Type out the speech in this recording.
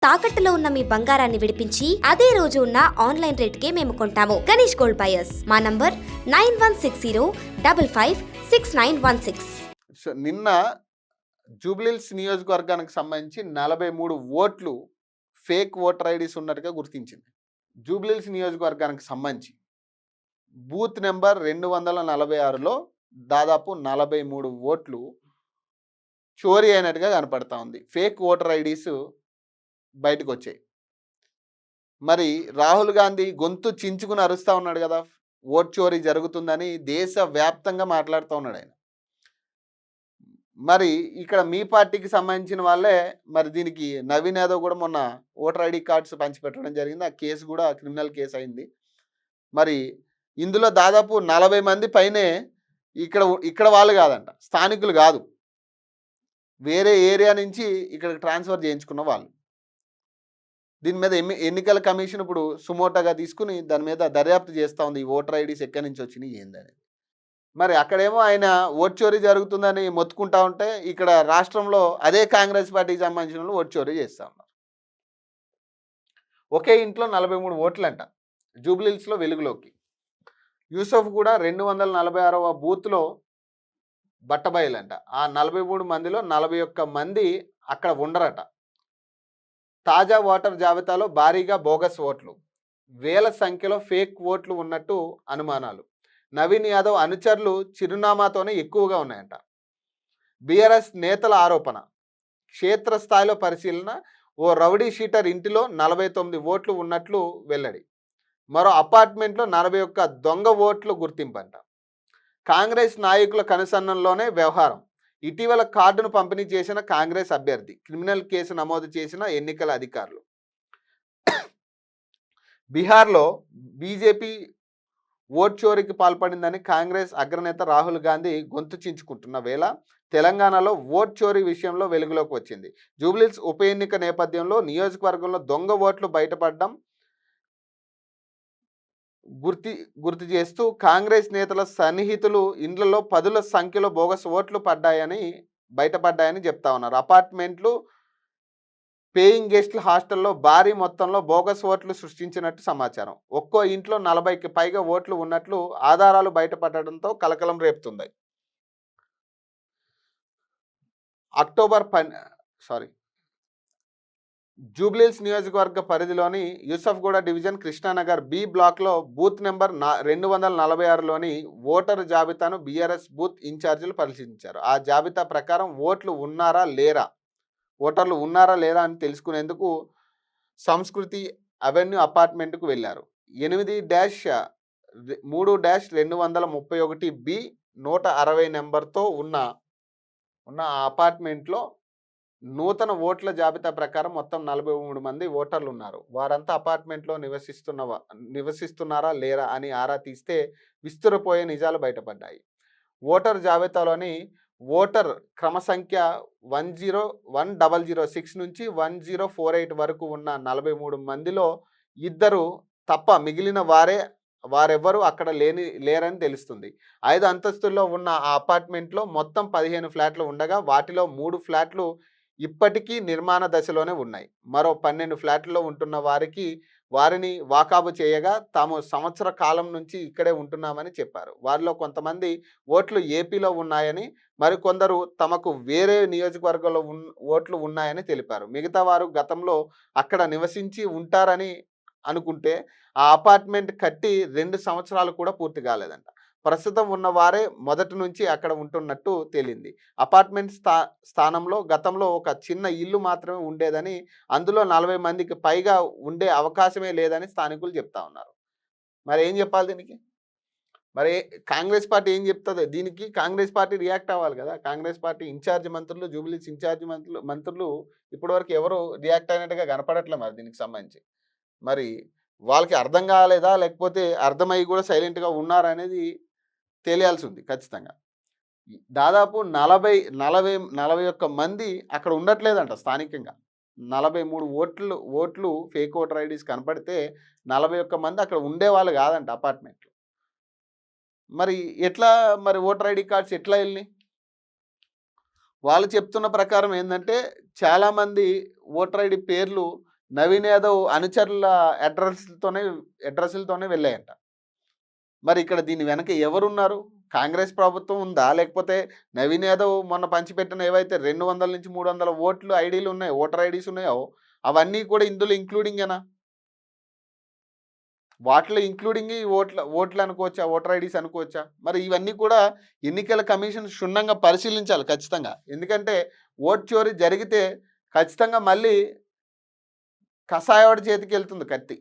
తాకట్టులో ఉన్న మీ బంగారాన్ని విడిపించి అదే రోజు ఉన్న ఆన్లైన్ రేటుకే మేము కొంటాము. Ganesh gold buyers. మా నంబర్ 9160556916. నిన్న జూబ్లీహిల్స్ నియోజకవర్గానికి సంబంధించి 43 ఓట్లు ఫేక్ ఓటర్ ఐడీస్ ఉన్నట్టుగా గుర్తించింది. జూబ్లీహిల్స్ నియోజకవర్గానికి సంబంధించి బూత్ నెంబర్ 246లో దాదాపు 43 ఓట్లు చోరీ అయినట్టుగా కనపడతా ఉంది. ఫేక్ ఓటర్ ఐడీస్ బయటకు వచ్చాయి. మరి రాహుల్ గాంధీ గొంతు చించుకుని అరుస్తూ ఉన్నాడు కదా, ఓట్ చోరీ జరుగుతుందని దేశవ్యాప్తంగా మాట్లాడుతూ ఉన్నాడు ఆయన. మరి ఇక్కడ మీ పార్టీకి సంబంధించిన వాళ్ళే మరి దీనికి నవీన్ యాదవ్ కూడా మొన్న ఓటర్ ఐడి కార్డ్స్ పంచిపెట్టడం జరిగింది. ఆ కేసు కూడా క్రిమినల్ కేసు అయింది. మరి ఇందులో దాదాపు 40 మంది పైనే ఇక్కడ వాళ్ళు కాదంట, స్థానికులు కాదు, వేరే ఏరియా నుంచి ఇక్కడికి ట్రాన్స్ఫర్ చేయించుకున్న వాళ్ళు. దీని మీద ఎన్నికల కమిషన్ ఇప్పుడు సుమోటోగా తీసుకుని దాని మీద దర్యాప్తు చేస్తూ ఉంది. ఈ ఓటర్ ఐడీస్ ఎక్కడి నుంచి వచ్చినాయి ఏందని. మరి అక్కడేమో ఆయన ఓట్ చోరీ జరుగుతుందని మొత్తుకుంటా ఉంటే ఇక్కడ రాష్ట్రంలో అదే కాంగ్రెస్ పార్టీకి సంబంధించిన వాళ్ళు ఓట్ చోరీ చేస్తూ ఉన్నారు. ఒకే ఇంట్లో 43 ఓట్లంట జూబ్లీహిల్స్లో వెలుగులోకి. యూసఫ్ కూడా 246వ బూత్లో బట్టబయలంట. ఆ 43 మందిలో 41 మంది అక్కడ ఉండరట. తాజా ఓటర్ జాబితాలో భారీగా బోగస్ ఓట్లు, వేల సంఖ్యలో ఫేక్ ఓట్లు ఉన్నట్టు అనుమానాలు. నవీన్ యాదవ్ అనుచరులు చిరునామాతోనే ఎక్కువగా ఉన్నాయంట. బీఆర్ఎస్ నేతల ఆరోపణ. క్షేత్రస్థాయిలో పరిశీలన. ఓ రౌడీ షీటర్ ఇంటిలో 49 ఓట్లు ఉన్నట్లు వెల్లడి. మరో అపార్ట్మెంట్లో 41 దొంగ ఓట్లు గుర్తింపంట. కాంగ్రెస్ నాయకుల కనుసన్నల్లోనే వ్యవహారం. ఇటీవల కార్డును పంపిణీ చేసిన కాంగ్రెస్ అభ్యర్థి క్రిమినల్ కేసు నమోదు చేసిన ఎన్నికల అధికారులు. బీహార్లో బీజేపీ ఓట్ చోరీకి పాల్పడిందని కాంగ్రెస్ అగ్రనేత రాహుల్ గాంధీ గొంతు చించుకుంటున్న వేళ తెలంగాణలో ఓట్ చోరీ విషయంలో వెలుగులోకి వచ్చింది. జూబ్లీహిల్స్ ఉప ఎన్నిక నేపథ్యంలో నియోజకవర్గంలో దొంగ ఓట్లు బయటపడడం గుర్తు చేస్తూ కాంగ్రెస్ నేతల సన్నిహితులు ఇండ్లలో 10ల సంఖ్యలో బోగస్ ఓట్లు బయటపడ్డాయని చెప్తా ఉన్నారు. అపార్ట్మెంట్లు, పేయింగ్ గెస్ట్ల హాస్టల్లో భారీ మొత్తంలో బోగస్ ఓట్లు సృష్టించినట్టు సమాచారం. ఒక్కో ఇంట్లో 40కి పైగా ఓట్లు ఉన్నట్లు ఆధారాలు బయటపడడంతో కలకలం రేపుతుంది. జూబ్లీహిల్స్ నియోజకవర్గ పరిధిలోని యూసఫ్గూడ డివిజన్ కృష్ణానగర్ బి బ్లాక్లో బూత్ నెంబర్ 246లోని ఓటరు జాబితాను బీఆర్ఎస్ బూత్ ఇన్ఛార్జీలు పరిశీలించారు. ఆ జాబితా ప్రకారం ఓటర్లు ఉన్నారా లేరా అని తెలుసుకునేందుకు సంస్కృతి అవెన్యూ అపార్ట్మెంట్కు వెళ్ళారు. 8-3-231 బి 160 నెంబర్తో ఉన్న ఆ అపార్ట్మెంట్లో నూతన ఓట్ల జాబితా ప్రకారం మొత్తం 43 మంది ఓటర్లు ఉన్నారు. వారంతా అపార్ట్మెంట్లో నివసిస్తున్నారా లేరా అని ఆరా తీస్తే విస్తురపోయే నిజాలు బయటపడ్డాయి. ఓటర్ జాబితాలోని ఓటర్ క్రమ సంఖ్య 1006 నుంచి 1048 వరకు ఉన్న 43 మందిలో 2 తప్ప మిగిలిన వారెవ్వరూ అక్కడ లేరని తెలుస్తుంది. 5 అంతస్తుల్లో ఉన్న ఆ అపార్ట్మెంట్లో మొత్తం 15 ఫ్లాట్లు ఉండగా వాటిలో 3 ఫ్లాట్లు ఇప్పటికీ నిర్మాణ దశలోనే ఉన్నాయి. మరో 12 ఫ్లాట్లలో ఉంటున్న వారిని వాకాబు చేయగా తాము సంవత్సర కాలం నుంచి ఇక్కడే ఉంటున్నామని చెప్పారు. వారిలో కొంతమంది ఓట్లు ఏపీలో ఉన్నాయని, మరికొందరు తమకు వేరే నియోజకవర్గంలో ఓట్లు ఉన్నాయని తెలిపారు. మిగతా వారు గతంలో అక్కడ నివసించి ఉంటారని అనుకుంటే ఆ అపార్ట్మెంట్ కట్టి 2 సంవత్సరాలు కూడా పూర్తి కాలేదంట. ప్రస్తుతం ఉన్న వారే మొదటి నుంచి అక్కడ ఉంటున్నట్టు తేలింది. అపార్ట్మెంట్ స్థానంలో గతంలో ఒక చిన్న ఇల్లు మాత్రమే ఉండేదని, అందులో 40 మందికి పైగా ఉండే అవకాశమే లేదని స్థానికులు చెప్తా ఉన్నారు. మరి ఏం చెప్పాలి దీనికి? మరి కాంగ్రెస్ పార్టీ ఏం చెప్తుంది దీనికి? కాంగ్రెస్ పార్టీ రియాక్ట్ అవ్వాలి కదా. కాంగ్రెస్ పార్టీ ఇన్ఛార్జ్ మంత్రులు, జూబ్లీహిల్స్ ఇన్ఛార్జ్ మంత్రులు ఇప్పటివరకు ఎవరు రియాక్ట్ అయినట్టుగా కనపడట్లేదు. మరి దీనికి సంబంధించి మరి వాళ్ళకి అర్థం కాలేదా, లేకపోతే అర్థమయ్యి కూడా సైలెంట్గా ఉన్నారనేది తెలియాల్సి ఉంది ఖచ్చితంగా. దాదాపు 41 మంది అక్కడ ఉండట్లేదంట స్థానికంగా. 43 ఓట్లు ఫేక్ ఓటర్ ఐడీస్ కనపడితే 41 మంది అక్కడ ఉండేవాళ్ళు కాదంట అపార్ట్మెంట్లో. మరి ఓటర్ ఐడి కార్డ్స్ ఎట్లా వెళ్ళినాయి? వాళ్ళు చెప్తున్న ప్రకారం ఏంటంటే చాలామంది ఓటర్ ఐడి పేర్లు నవీన్ యాదవ్ అనుచరుల అడ్రస్లతోనే వెళ్ళాయంట. మరి ఇక్కడ దీని వెనక ఎవరున్నారు? కాంగ్రెస్ ప్రభుత్వం ఉందా? లేకపోతే నవీన్ యాదవ్ మొన్న పంచిపెట్టిన ఏవైతే 200 నుంచి 300 ఓట్లు ఐడీలు ఉన్నాయో, ఓటర్ ఐడీస్ ఉన్నాయో అవన్నీ కూడా ఇందులో ఇంక్లూడింగేనా? వాటిలో ఇంక్లూడింగ్ ఈ ఓట్లు అనుకోవచ్చా? ఓటర్ ఐడీస్ అనుకోవచ్చా? మరి ఇవన్నీ కూడా ఎన్నికల కమిషన్ క్షుణ్ణంగా పరిశీలించాలి ఖచ్చితంగా. ఎందుకంటే ఓట్ చోరీ జరిగితే ఖచ్చితంగా మళ్ళీ కసాయోడి చేతికెళ్తుంది కత్తి.